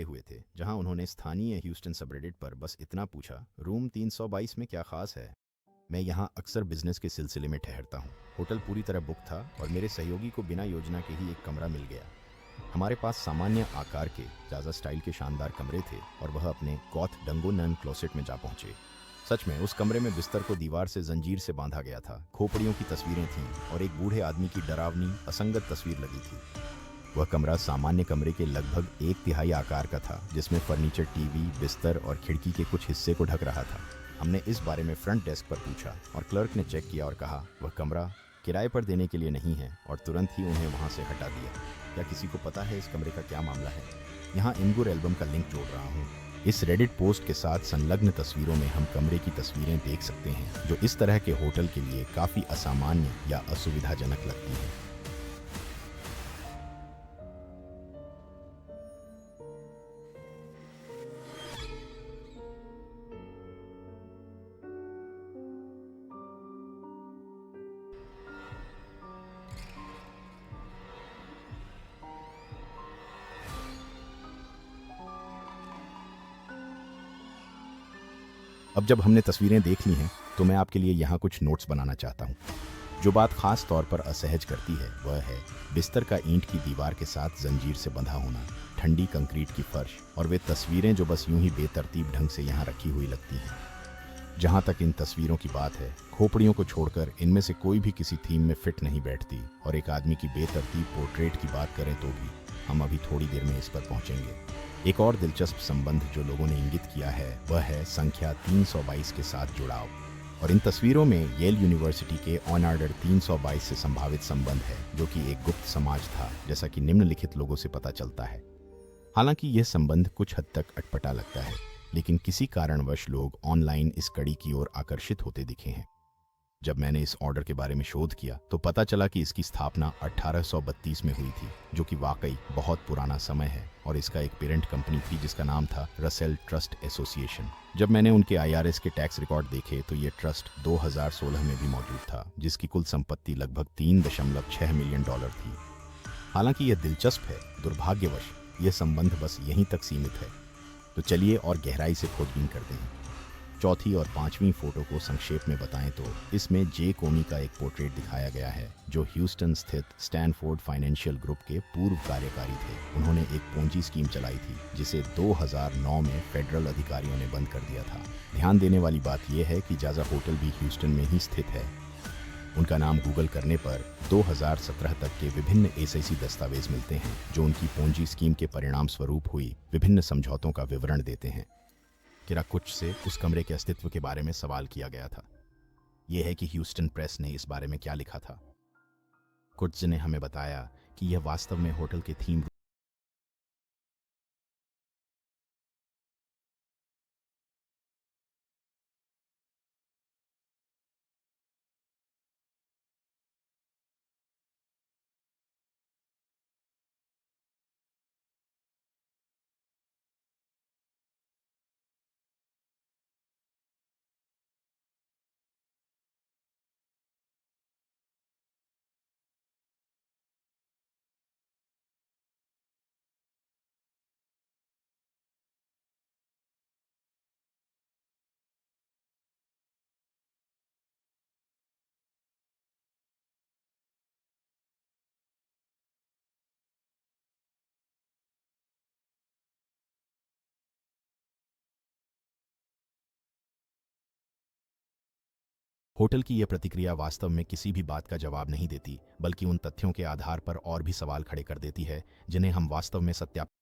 हुए थे, जहां उन्होंने स्थानीय ह्यूस्टन सबरेडिट पर बस इतना पूछा, रूम 322 में क्या खास है। मैं यहाँ अक्सर बिजनेस के सिलसिले में ठहरता हूँ। होटल पूरी तरह बुक था और मेरे सहयोगी को बिना योजना के ही एक कमरा मिल गया। हमारे पास सामान्य आकार के जाजा स्टाइल के शानदार कमरे थे और वह अपने गॉथ डंगो नन क्लोसेट में जा पहुंचे। सच में उस कमरे में बिस्तर को दीवार से जंजीर से बांधा गया था, खोपड़ियों की तस्वीरें थीं और एक बूढ़े आदमी की डरावनी असंगत तस्वीर लगी थी। वह कमरा सामान्य कमरे के लगभग एक तिहाई आकार का था, जिसमें फर्नीचर, टीवी, बिस्तर और खिड़की के कुछ हिस्से को ढक रहा था। हमने इस बारे में फ्रंट डेस्क पर पूछा और क्लर्क ने चेक किया और कहा वह कमरा किराए पर देने के लिए नहीं है, और तुरंत ही उन्हें वहां से हटा दिया। क्या किसी को पता है इस कमरे का क्या मामला है? यहाँ इनगुर एल्बम का लिंक जोड़ रहा हूँ। इस रेडिट पोस्ट के साथ संलग्न तस्वीरों में हम कमरे की तस्वीरें देख सकते हैं, जो इस तरह के होटल के लिए काफ़ी असामान्य या असुविधाजनक लगती हैं। अब जब हमने तस्वीरें देख ली हैं, तो मैं आपके लिए यहाँ कुछ नोट्स बनाना चाहता हूँ। जो बात खास तौर पर असहज करती है वह है बिस्तर का ईंट की दीवार के साथ जंजीर से बंधा होना, ठंडी कंक्रीट की फर्श और वे तस्वीरें जो बस यूं ही बेतरतीब ढंग से यहाँ रखी हुई लगती हैं। जहाँ तक इन तस्वीरों की बात है, खोपड़ियों को छोड़कर इनमें से कोई भी किसी थीम में फिट नहीं बैठती, और एक आदमी की बेतरतीब पोर्ट्रेट की बात करें तो भी। हम अभी थोड़ी देर में इस पर पहुंचेंगे। एक और दिलचस्प संबंध जो लोगों ने इंगित किया है वह है संख्या 322 के साथ जुड़ाव। और इन तस्वीरों में येल यूनिवर्सिटी के ऑन ऑर्डर 322 से संभावित संबंध है, जो कि एक गुप्त समाज था, जैसा कि निम्नलिखित लोगों से पता चलता है। हालांकि यह संबंध कुछ हद तक अटपटा लगता है, लेकिन किसी कारणवश लोग ऑनलाइन इस कड़ी की ओर आकर्षित होते दिखे हैं। जब मैंने इस ऑर्डर के बारे में शोध किया तो पता चला कि इसकी स्थापना 1832 में हुई थी, जो कि वाकई बहुत पुराना समय है, और इसका एक पेरेंट कंपनी थी जिसका नाम था रसेल ट्रस्ट एसोसिएशन। जब मैंने उनके आईआरएस के टैक्स रिकॉर्ड देखे तो ये ट्रस्ट 2016 में भी मौजूद था, जिसकी कुल संपत्ति लगभग $3.6 मिलियन थी। हालांकि यह दिलचस्प है, दुर्भाग्यवश यह संबंध बस यहीं तक सीमित है। तो चलिए और गहराई से खोजबीन करते हैं। चौथी और पांचवी फोटो को संक्षेप में बताएं तो इसमें जे कोमी का एक पोर्ट्रेट दिखाया गया है, जो ह्यूस्टन स्थित स्टैनफोर्ड फाइनेंशियल ग्रुप के पूर्व कार्यकारी थे। उन्होंने एक पोंजी स्कीम चलाई थी जिसे 2009 में फेडरल अधिकारियों ने बंद कर दिया था। ध्यान देने वाली बात यह है कि जाजा होटल भी ह्यूस्टन में ही स्थित है। उनका नाम गूगल करने पर 2017 तक के विभिन्न एसआईसी दस्तावेज मिलते हैं, जो उनकी पोंजी स्कीम के परिणाम स्वरूप हुई विभिन्न समझौतों का विवरण देते हैं। किराकुच से उस कमरे के अस्तित्व के बारे में सवाल किया गया था। यह है कि ह्यूस्टन प्रेस ने इस बारे में क्या लिखा था। कुछ ने हमें बताया कि यह वास्तव में होटल के थीम होटल की यह प्रतिक्रिया वास्तव में किसी भी बात का जवाब नहीं देती, बल्कि उन तथ्यों के आधार पर और भी सवाल खड़े कर देती है जिन्हें हम वास्तव में सत्यापित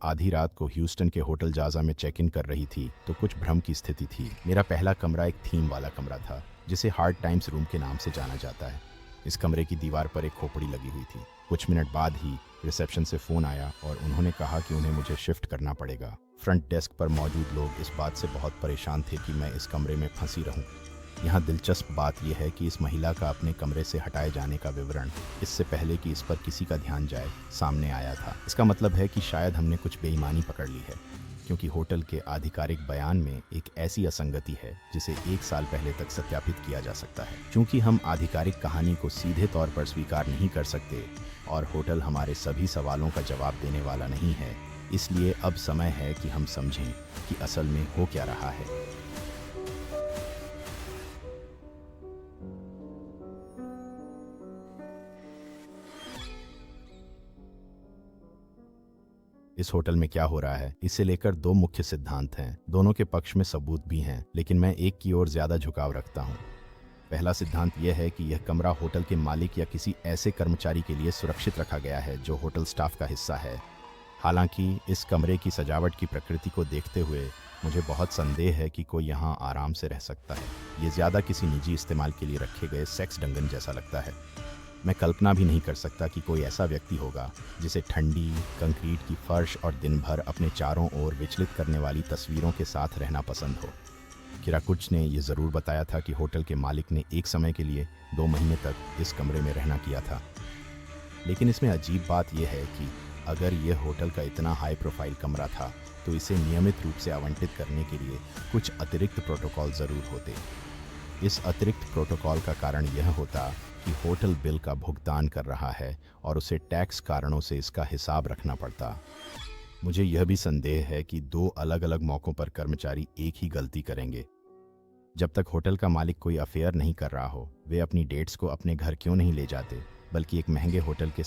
आधी रात को ह्यूस्टन के होटल जाजा में चेक इन कर रही थी तो कुछ भ्रम की स्थिति थी। मेरा पहला कमरा एक थीम वाला कमरा था जिसे हार्ड टाइम्स रूम के नाम से जाना जाता है। इस कमरे की दीवार पर एक खोपड़ी लगी हुई थी। कुछ मिनट बाद ही रिसेप्शन से फ़ोन आया और उन्होंने कहा कि उन्हें मुझे शिफ्ट करना पड़ेगा। फ्रंट डेस्क पर मौजूद लोग इस बात से बहुत परेशान थे कि मैं इस कमरे में फंसी रहूं। यहाँ दिलचस्प बात यह है कि इस महिला का अपने कमरे से हटाए जाने का विवरण इससे पहले कि इस पर किसी का ध्यान जाए सामने आया था। इसका मतलब है कि शायद हमने कुछ बेईमानी पकड़ ली है, क्योंकि होटल के आधिकारिक बयान में एक ऐसी असंगति है जिसे 1 साल पहले तक सत्यापित किया जा सकता है। क्योंकि हम आधिकारिक कहानी को सीधे तौर पर स्वीकार नहीं कर सकते और होटल हमारे सभी सवालों का जवाब देने वाला नहीं है, इसलिए अब समय है कि हम समझें कि असल में हो क्या रहा है। इस होटल में क्या हो रहा है, इसे लेकर 2 मुख्य सिद्धांत हैं। दोनों के पक्ष में सबूत भी हैं, लेकिन मैं एक की ओर ज्यादा झुकाव रखता हूं। पहला सिद्धांत यह है कि यह कमरा होटल के मालिक या किसी ऐसे कर्मचारी के लिए सुरक्षित रखा गया है जो होटल स्टाफ का हिस्सा है। हालांकि इस कमरे की सजावट की प्रकृति को देखते हुए मुझे बहुत संदेह है कि कोई यहाँ आराम से रह सकता है। ये ज्यादा किसी निजी इस्तेमाल के लिए रखे गए सेक्स डंगन जैसा लगता है। मैं कल्पना भी नहीं कर सकता कि कोई ऐसा व्यक्ति होगा जिसे ठंडी कंक्रीट की फर्श और दिन भर अपने चारों ओर विचलित करने वाली तस्वीरों के साथ रहना पसंद हो। किराकुच ने यह ज़रूर बताया था कि होटल के मालिक ने एक समय के लिए 2 महीने तक इस कमरे में रहना किया था। लेकिन इसमें अजीब बात यह है कि अगर यह होटल का इतना हाई प्रोफाइल कमरा था तो इसे नियमित रूप से आवंटित करने के लिए कुछ अतिरिक्त प्रोटोकॉल ज़रूर होते। इस अतिरिक्त प्रोटोकॉल का कारण यह होता कि होटल बिल का भुगतान कर रहा है और उसे टैक्स कारणों से इसका हिसाब रखना पड़ता। मुझे यह भी संदेह है कि 2 अलग अलग मौक़ों पर कर्मचारी एक ही गलती करेंगे। जब तक होटल का मालिक कोई अफेयर नहीं कर रहा हो, वे अपनी डेट्स को अपने घर क्यों नहीं ले जाते, बल्कि एक महंगे होटल के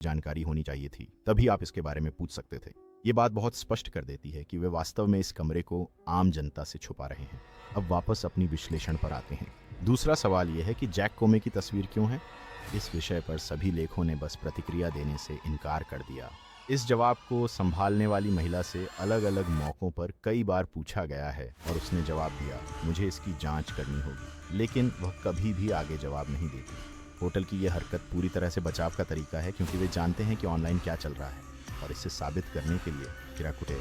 जानकारी होनी चाहिए थी, तभी आप इसके बारे में पूछ सकते थे। ये बात बहुत स्पष्ट कर देती है कि वे वास्तव में इस कमरे को आम जनता से छुपा रहे हैं। अब वापस अपनी विश्लेषण पर आते हैं। दूसरा सवाल यह है कि जैक कोमे की तस्वीर क्यों है। इस विषय पर सभी लेखों ने बस प्रतिक्रिया देने से इनकार कर दिया। इस जवाब को संभालने वाली महिला से अलग अलग मौक़ों पर कई बार पूछा गया है और उसने जवाब दिया, मुझे इसकी जांच करनी होगी, लेकिन वह कभी भी आगे जवाब नहीं देती। होटल की यह हरकत पूरी तरह से बचाव का तरीका है, क्योंकि वे जानते हैं कि ऑनलाइन क्या चल रहा है, और इसे साबित करने के लिए किराकुटे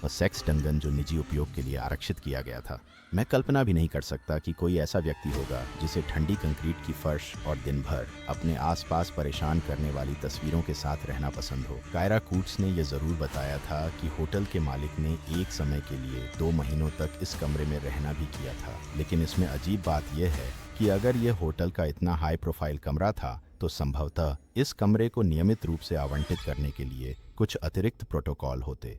और सेक्स डंगन जो निजी उपयोग के लिए आरक्षित किया गया था। मैं कल्पना भी नहीं कर सकता कि कोई ऐसा व्यक्ति होगा जिसे ठंडी कंक्रीट की फर्श और दिन भर अपने आसपास परेशान करने वाली तस्वीरों के साथ रहना पसंद हो। कायरा कूट्स ने यह जरूर बताया था कि होटल के मालिक ने एक समय के लिए 2 महीनों तक इस कमरे में रहना भी किया था। लेकिन इसमें अजीब बात यह है कि अगर यह होटल का इतना हाई प्रोफाइल कमरा था तो संभवतः इस कमरे को नियमित रूप से आवंटित करने के लिए कुछ अतिरिक्त प्रोटोकॉल होते।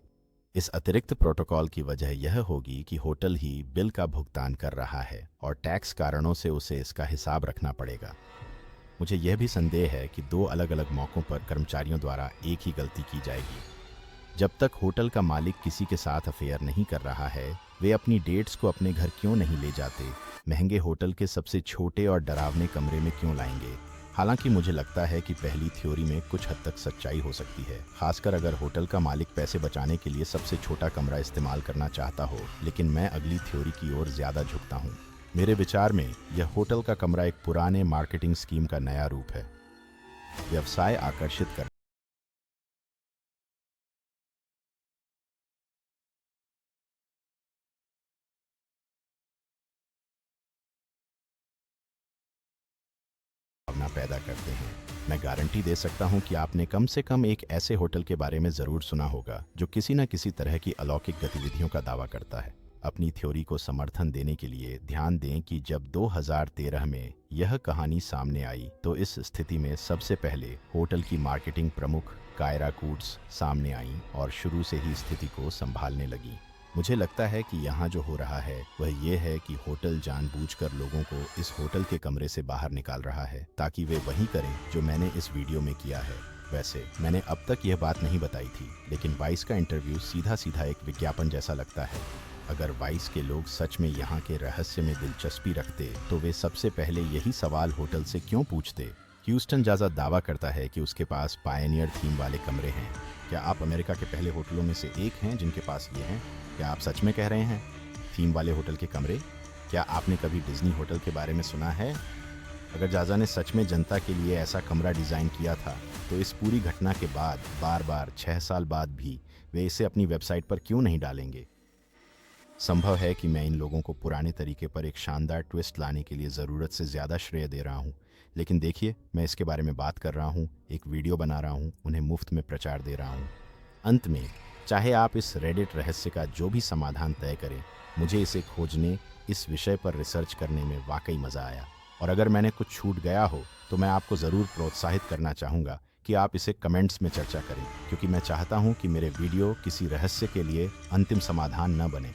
इस अतिरिक्त प्रोटोकॉल की वजह यह होगी कि होटल ही बिल का भुगतान कर रहा है और टैक्स कारणों से उसे इसका हिसाब रखना पड़ेगा। मुझे यह भी संदेह है कि 2 अलग अलग मौक़ों पर कर्मचारियों द्वारा एक ही गलती की जाएगी। जब तक होटल का मालिक किसी के साथ अफेयर नहीं कर रहा है, वे अपनी डेट्स को अपने घर क्यों नहीं ले जाते, महंगे होटल के सबसे छोटे और डरावने कमरे में क्यों लाएंगे। हालांकि मुझे लगता है कि पहली थ्योरी में कुछ हद तक सच्चाई हो सकती है, खासकर अगर होटल का मालिक पैसे बचाने के लिए सबसे छोटा कमरा इस्तेमाल करना चाहता हो। लेकिन मैं अगली थ्योरी की ओर ज़्यादा झुकता हूँ। मेरे विचार में यह होटल का कमरा एक पुराने मार्केटिंग स्कीम का नया रूप है, व्यवसाय आकर्षित कर भावना पैदा करते हैं। मैं गारंटी दे सकता हूं कि आपने कम से कम एक ऐसे होटल के बारे में ज़रूर सुना होगा जो किसी न किसी तरह की अलौकिक गतिविधियों का दावा करता है। अपनी थ्योरी को समर्थन देने के लिए ध्यान दें कि जब 2013 में यह कहानी सामने आई तो इस स्थिति में सबसे पहले होटल की मार्केटिंग प्रमुख कायरा कूट्स सामने आई और शुरू से ही स्थिति को संभालने लगी। मुझे लगता है कि यहाँ जो हो रहा है वह ये है कि होटल जानबूझकर लोगों को इस होटल के कमरे से बाहर निकाल रहा है ताकि वे वही करें जो मैंने इस वीडियो में किया है। वैसे मैंने अब तक यह बात नहीं बताई थी, लेकिन वाइस का इंटरव्यू सीधा सीधा एक विज्ञापन जैसा लगता है। अगर वाइस के लोग सच में यहाँ के रहस्य में दिलचस्पी रखते तो वे सबसे पहले यही सवाल होटल से क्यों पूछते। ह्यूस्टन जाजा दावा करता है कि उसके पास पायनियर थीम वाले कमरे हैं। क्या आप अमेरिका के पहले होटलों में से एक हैं जिनके पास ये हैं? क्या आप सच में कह रहे हैं थीम वाले होटल के कमरे? क्या आपने कभी डिज्नी होटल के बारे में सुना है? अगर जाजा ने सच में जनता के लिए ऐसा कमरा डिज़ाइन किया था तो इस पूरी घटना के बाद बार बार 6 साल बाद भी वे इसे अपनी वेबसाइट पर क्यों नहीं डालेंगे। संभव है कि मैं इन लोगों को पुराने तरीके पर एक शानदार ट्विस्ट लाने के लिए ज़रूरत से ज़्यादा श्रेय दे रहा हूँ। लेकिन देखिए, मैं इसके बारे में बात कर रहा हूँ, एक वीडियो बना रहा हूँ, उन्हें मुफ्त में प्रचार दे रहा हूँ। अंत में चाहे आप इस रेडिट रहस्य का जो भी समाधान तय करें, मुझे इसे खोजने, इस विषय पर रिसर्च करने में वाकई मज़ा आया। और अगर मैंने कुछ छूट गया हो तो मैं आपको ज़रूर प्रोत्साहित करना चाहूँगा कि आप इसे कमेंट्स में चर्चा करें, क्योंकि मैं चाहता हूँ कि मेरे वीडियो किसी रहस्य के लिए अंतिम समाधान न बने।